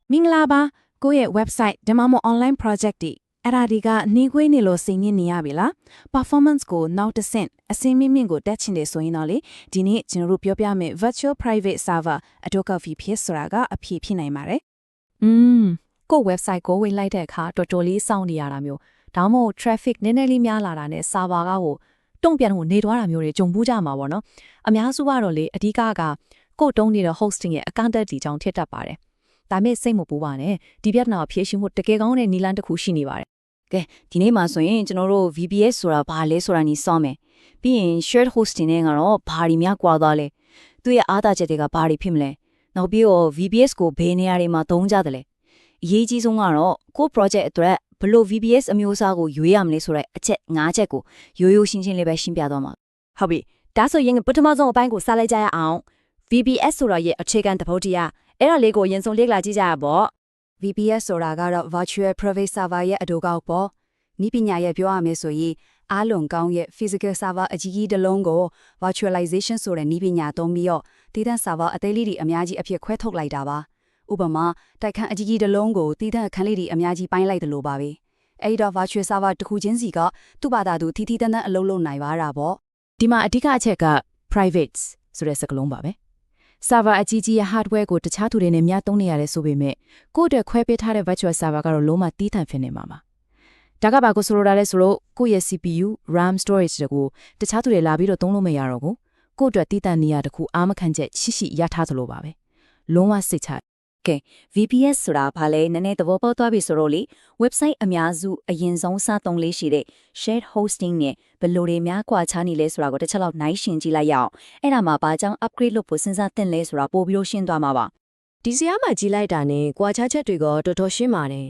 မင်္ဂလာပါကိုယ့်ရဲ့ website ဒါမှမဟုတ် online project တွေအဲ့ဒါတွေကနှီးခွေးနေလို့စိတ်ညစ်နေရပြီလား performance ကိုနောက်တစ်ဆင့်အစင်းမြင့်မြင့်ကိုတက်ချင်တယ်ဆိုရင်တော့လေဒီနေ့ကျွန်တော်တို့ပြောပြမယ် virtual private server အတော့ကောက်ဖြစ်ဆိုတာကအဖြေဖြစ်နိုင်ပါတယ်ကိုယ့် website ကိုဝင်လိုက်တဲ့အခါတော်တော်လေးစောင့်နေရတာမျိုးဒါမှမဟုတ် traffic နည်းနည်းလေးများလာတာနဲ့ server ကကိုတုံ့ပြန်ကိုနေသွားတာမျိုးတွေကြုံဘူးကြမှာပေါ့နော်အများစုကတော့လေအဓိကကကိုတုံးနေတဲ့ hosting ရဲ့ account တွေကြောင့်ထစ်တတ်ပါတယ်ဒါမဲ့စိတ်မပူပါနဲ့ဒီပြဿနာဖြေရှင်းဖို့တကယ်ကောင်းတဲ့နည်းလမ်းတစ်ခုရှိနေပါတယ်ကဲဒီနေ့မှာဆိုရင်ကျွန်တော်တို့ VPS ဆိုတာဘာလဲဆိုတာနီးစောမယ်ပြီးရင် shared hosting နဲ့ကတော့ဘာတွေများကွာသွားလဲသူ့ရဲ့အားသာချက်တွေကဘာတွေဖြစ်မလဲနောက်ပြီးတော့ VPS ကိုဘယ်နေရာတွေမှာသုံးကြတယ်လဲအရေးကြီးဆုံးကတော့ကို project အတွက်ဘလို့ VPS အမျိုးအစားကိုရွေးရမလဲဆိုတဲ့အချက်၅ချက်ကိုရိုးရိုးရှင်းရှင်းလေးပဲရှင်းပြသွားမှာဟုတ်ပြီဒါဆိုရင်ပထမဆုံးအပိုင်းကိုစလိုက်ကြရအောင် VPS ဆိုတာရဲ့အခြေခံသဘောတရားအဲ့ဒါလေးကိုအရင်ဆုံးလေ့လာကြည့်ကြရပေါ့ VPS ဆိုတာကတော့ Virtual Private Server ရဲ့အတူကောက်ပေါ့ဤပညာရဲ့ပြောရမယ်ဆိုရင်အားလုံးကောင်းရဲ့ Physical Server အကြီးကြီးတစ်လုံးကို Virtualization ဆိုတဲ့ဤပညာသုံးပြီးတော့တည်တံ့ Server အသေးလေးတွေအများကြီးအဖြစ်ခွဲထုတ်လိုက်တာပါဥပမာတိုက်ခန်းအကြီးကြီးတစ်လုံးကိုတည်တံ့အခန်းလေးတွေအများကြီးပိုင်းလိုက်တယ်လို့ပါပဲအဲ့ဒီတော့ Virtual Server တစ်ခုချင်းစီကသူ့ဘာသာသူထီထီတန်းတန်းအလုပ်လုပ်နိုင်ပါတာပေါ့ဒီမှာအဓိကအချက်က private ဆိုတဲ့စကားလုံးပါပဲserver အကြီးကြီးရဲ့ hardware ကိုတခြားသူတွေနဲ့မျှသုံးနေရတယ်ဆိုပေမဲ့ကိုယ့်အတွက်ခွဲပေးထားတဲ့ virtual server ကတော့လုံးဝတီးထန်ဖြစ်နေမှာပါဒါကဘာကိုဆိုလိုတာလဲဆိုတော့ကိုယ့်ရဲ့ CPU RAM storage တွေကိုတခြားသူတွေလာပြီးတော့သုံးလို့မရတော့ဘူးကိုယ့်အတွက်တီးထန်နေရတခုအားမခံချက်ရှိရထားသလိုပါပဲလုံးဝစိတ်ချကဲ VPS ဆိုတာဘာလဲနည်းနည်းသဘောပေါက်သွားပြီဆိုတော့လေ website အများစုအရင်ဆုံးစသုံးလေးရှိတဲ့ shared hosting နဲ့ဘယ်လိုတွေများကွာခြားနေလဲဆိုတာကိုတစ်ချက်လောက်နိုင်ရှင်းကြည့်လိုက်ရအောင်အဲ့ဒါမှာဘာကြောင့် upgrade လုပ်ဖို့စဉ်းစားသင့်လဲဆိုတာပို့ပြီးရှင်းသွားမှာပါဒီစရာမှာကြည့်လိုက်တာနဲ့ကွာခြားချက်တွေကတော်တော်ရှင်းပါတယ်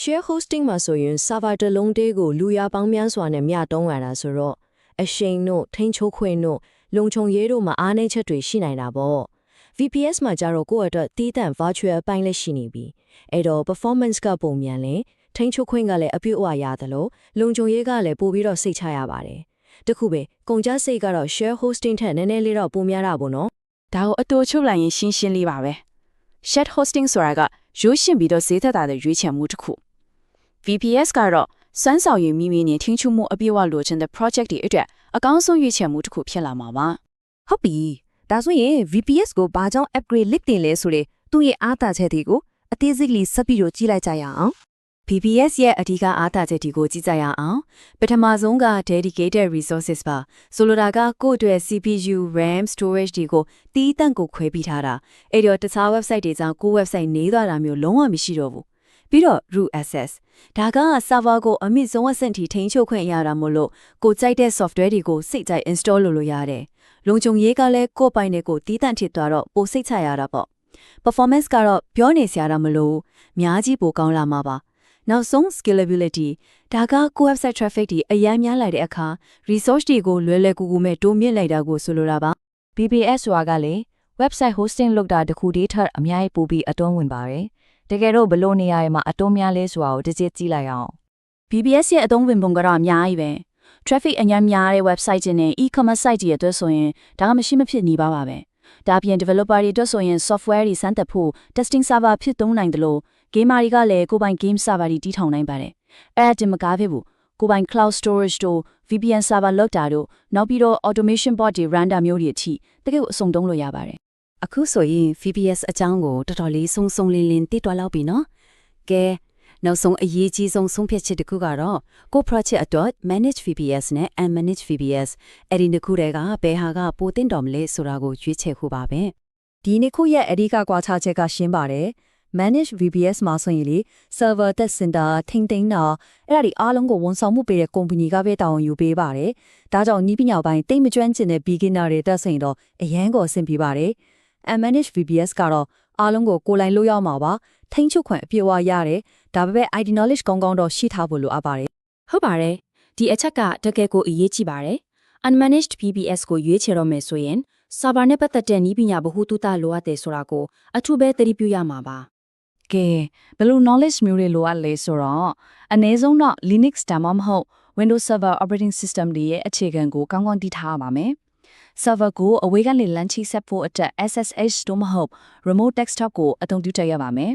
share hosting မှာဆိုရင် server တစ်လုံးတည်းကိုလူရပေါင်းများစွာနဲ့မျှတုံးရတာဆိုတော့အရှိန်တို့ထိန်းချုပ်ခွင့်တို့လုံခြုံရေးတို့မှာအားနည်းချက်တွေရှိနိုင်တာပေါ့VPS မှာကြတော့ကိုယ့်အတွက်တီးတန့် virtual ပိုင်းလက်ရှိနေပြီအဲ့တော့ performance ကပုံမြန်လဲထိန်းချုပ်ခွင့်ကလည်းအပြည့်အဝရတယ်လို့လုံခြုံရေးကလည်းပို့ပြီးတော့စိတ်ချရပါတယ်တခုပဲကုန်ကျစရိတ်ကတော့ share hosting ထက်နည်းနည်းလေးတော့ပိုများတာပေါ့နော်ဒါကိုအတူချုပ်လိုက်ရင်ရှင်းလေးပါပဲ shared hosting ဆိုတာကရိုးရှင်းပြီးတော့ဈေးသက်သာတဲ့ရွေးချယ်မှုတစ်ခု VPS ကတော့စွမ်းဆောင်ရည်မိမိနဲ့ထိန်းချုပ်မှုအပြည့်အဝလိုချင်တဲ့ project တွေအတွက်အကောင်းဆုံးရွေးချယ်မှုတစ်ခုဖြစ်လာမှာပါဟုတ်ပြီဒါဆိုရင် VPS ကိုဘာကြောင့် upgrade လုပ်တင်လဲဆိုလေသူ့ရဲ့အားသာချက်တွေကိုအသေးစိတ်လေးဆက်ပြီးတော့ကြည့်လိုက်ကြရအောင် VPS ရဲ့အဓိကအားသာချက်တွေကိုကြည့်ကြရအောင်ပထမဆုံးက dedicated resources ပါဆိုလိုတာကကိုယ့်အတွက် CPU RAM storage တွေကိုတီးတန့်ကိုခွဲပြီးထားတာအဲ့တော့တခြား website တွေကြောင့်ကိုယ့် website နေသွားတာမျိုးလုံးဝမရှိတော့ဘူးပြီးတော့ root access ဒါက server ကိုအမြင့်ဆုံးအဆင့်ထိထိန်းချုပ်ခွင့်ရတာမို့လို့ကိုကြိုက်တဲ့ software တွေကိုစိတ်ကြိုက် install လုပ်လို့ရတယ်လုံခြုံရေးကလည်းကိုယ့်ပိုင်တွေကိုတီးတန့်ထစ်သွားတော့ပိုစိတ်ချရတာပေါ့ performance ကတော့ပြောနေစရာတော့မလိုများကြီးပိုကောင်းလာမှာပါနောက်ဆုံး scalability ဒါကကိုယ့် website traffic တွေအများများလိုက်တဲ့အခါ resource တွေကိုလွယ်လွယ်ကူကူမဲ့တိုးမြင့်လိုက်တာကိုဆိုလိုတာပါ VPS ဆိုတာကလေ website hosting လုပ်တာတခုတည်းထက်အများကြီးပိုပြီးအသုံးဝင်ပါတယ်တကယ်တော့ဘလို့နေရာမှာအသုံးများလဲဆိုတာကိုတစ်ချက်ကြည့်လိုက်အောင် VPS ရဲ့အသုံးဝင်ပုံကတော့အများကြီးပဲ traffic အများများတဲ့ website တွေနဲ့ e-commerce site တွေအတွက်ဆိုရင်ဒါကမရှိမဖြစ်နေပါပဲဒါပြင် developer တွေအတွက်ဆိုရင် software တွေစမ်းသပ်ဖို့ testing server ဖြစ်သုံးနိုင်တယ်လို့ gamer တွေကလည်းကိုယ်ပိုင် game server တွေတည်ထောင်နိုင်ပါတယ်အဲ့ဒါတင်မကားဖြစ်ဘူးကိုယ်ပိုင် cloud storage တို့ VPN server လောက်တာတို့နောက်ပြီးတော့ automation bot တွေ random မျိုးတွေအထိတကယ်ကိုအစုံသုံးလို့ရပါတယ်အခုဆိုရင် VPS အကြောင်းကိုတော်တော်လေးစုံလင်းသိသွားလောက်ပြီနော်ကဲနောက်ဆုံးအရေးကြီးဆုံးဖြတ်ချက်တစ်ခုကတော့ကို project အတွက် manage VPS နဲ့ unmanage VPS အဲ့ဒီနှစ်ခုတည်းကဘယ်ဟာကပိုတင်တော်မလဲဆိုတာကိုရွေးချယ်ခုပါပဲဒီနှစ်ခုရဲ့အဓိကကွာခြားချက်ကရှင်းပါတယ် manage VPS မှာဆိုရင်လေ server test center ထိန်းသိမ်းတာအဲ့ဒါဒီအားလုံးကိုဝန်ဆောင်မှုပေးတဲ့ company ကပဲတာဝန်ယူပေးပါတယ်ဒါကြောင့်ဤပညာပိုင်းတိတ်မကျွမ်းကျင်တဲ့ beginner တွေတက်ဆိုင်တော့အရန်ကိုအဆင်ပြေပါတယ် unmanage VPS ကတော့အားလုံးကိုကိုယ်လိုက်လို့ရမှာပါထိန်းချုပ်ခွင့်အပြည့်အဝရတယ်ဒါပေမဲ့ ID knowledge ကောင်းကောင်းတော့ရှိထားဖို့လိုအပ်ပါတယ်ဟုတ်ပါတယ်ဒီအချက်ကတကယ်ကိုအရေးကြီးပါတယ် unmanaged VPS ကိုရွေးချယ်တော့မယ်ဆိုရင် server နဲ့ပတ်သက်တဲ့နည်းပညာဗဟုသုတလိုအပ်တယ်ဆိုတာကိုအထူးပဲသတိပြုရမှာပါကဲဘယ်လို knowledge မျိုးတွေလိုအပ်လဲဆိုတော့အနည်းဆုံးတော့ Linux ဒါမှမဟုတ် Windows Server Operating System တွေရဲ့အခြေခံကိုကောင်းကောင်းသိထားရပါမယ် server ကိုအဝေးကနေလမ်းချိဆက်ဖို့အတွက် SSH တို့မဟုတ် remote desktop ကိုအသုံးပြုတတ်ရပါမယ်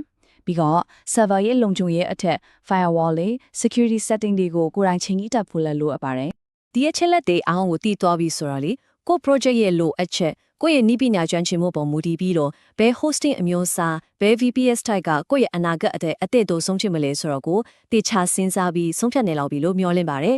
ပြီးတော့ server ရဲ့လုံခြုံရေးအထက် firewall လေး security setting တွေကိုကိုယ်တိုင်ချိန်ကြီးတက်ဖို့လည်းလိုအပ်ပါတယ် ဒီအချက်လက်တွေအားလုံးကိုတည်သွားပြီးဆိုတော့လေကို project ရဲ့လိုအပ်ချက်ကိုယ့်ရဲ့နိပညာကျွမ်းကျင်မှုပေါ်မူတည်ပြီးတော့ဘယ် hosting အမျိုးအစားဘယ် VPS type ကကိုယ့်ရဲ့အနာဂတ်အသစ်တို့ဆုံးဖြတ်မလဲဆိုတော့ကိုတေချာစဉ်းစားပြီးဆုံးဖြတ်နေလောက်ပြီလို့မျှော်လင့်ပါတယ်